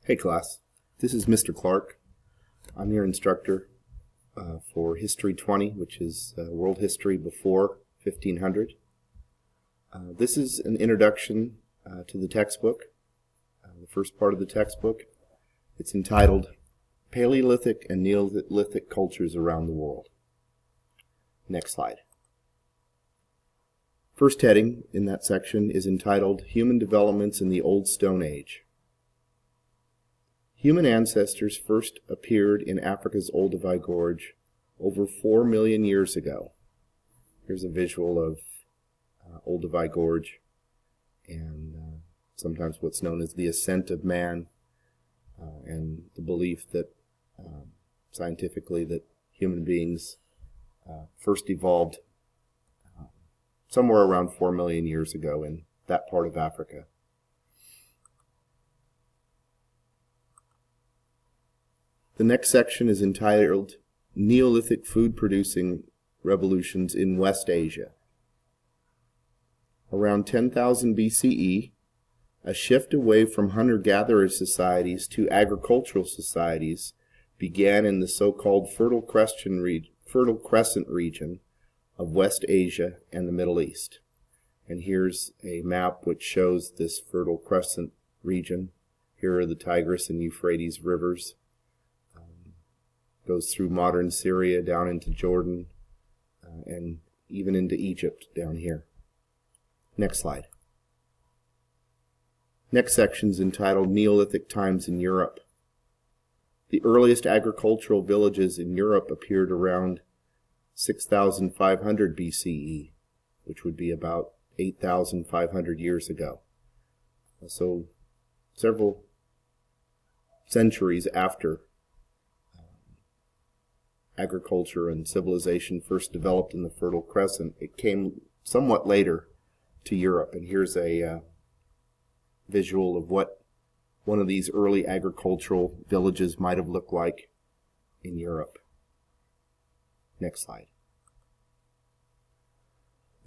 Hey class, this is Mr. Clark. I'm your instructor for History 20, which is world history before 1500. This is an introduction to the textbook, the first part of the textbook. It's entitled Paleolithic and Neolithic Cultures Around the World. Next slide. First heading in that section is entitled Human Developments in the Old Stone Age. Human ancestors first appeared in Africa's Olduvai Gorge over 4 million years ago. Here's a visual of Olduvai Gorge and sometimes what's known as the ascent of man and the belief that scientifically that human beings first evolved somewhere around 4 million years ago in that part of Africa. The next section is entitled Neolithic Food-Producing Revolutions in West Asia. Around 10,000 BCE, a shift away from hunter-gatherer societies to agricultural societies began in the so-called Fertile Crescent region of West Asia and the Middle East. And here's a map which shows this Fertile Crescent region. Here are the Tigris and Euphrates rivers. Goes through modern Syria down into Jordan and even into Egypt down here. Next slide. Next section is entitled Neolithic Times in Europe. The earliest agricultural villages in Europe appeared around 6,500 BCE, which would be about 8,500 years ago. So several centuries after agriculture and civilization first developed in the Fertile Crescent, it came somewhat later to Europe. And here's a visual of what one of these early agricultural villages might have looked like in Europe. Next slide.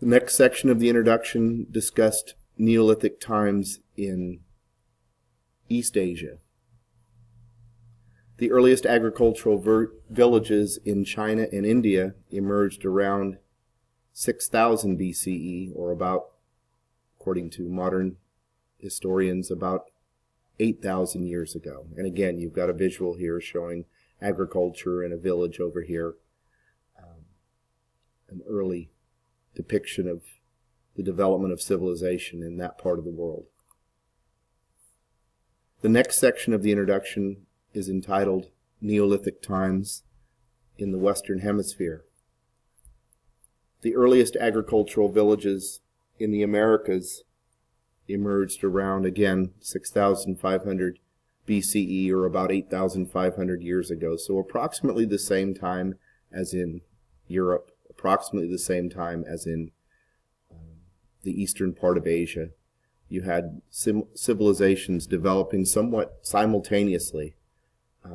The next section of the introduction discussed Neolithic times in East Asia. The earliest agricultural villages in China and India emerged around 6,000 BCE, or about, according to modern historians, about 8,000 years ago. And again, you've got a visual here showing agriculture in a village over here, an early depiction of the development of civilization in that part of the world. The next section of the introduction is entitled Neolithic Times in the Western Hemisphere. The earliest agricultural villages in the Americas emerged around, again, 6,500 BCE, or about 8,500 years ago. So approximately the same time as in Europe, approximately the same time as in the eastern part of Asia. You had civilizations developing somewhat simultaneously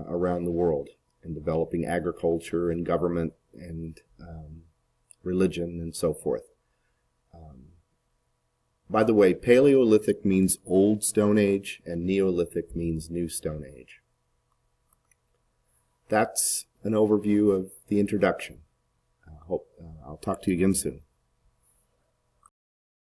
around the world, and developing agriculture and government and religion and so forth. By the way, Paleolithic means Old Stone Age and Neolithic means New Stone Age. That's an overview of the introduction. I'll talk to you again soon.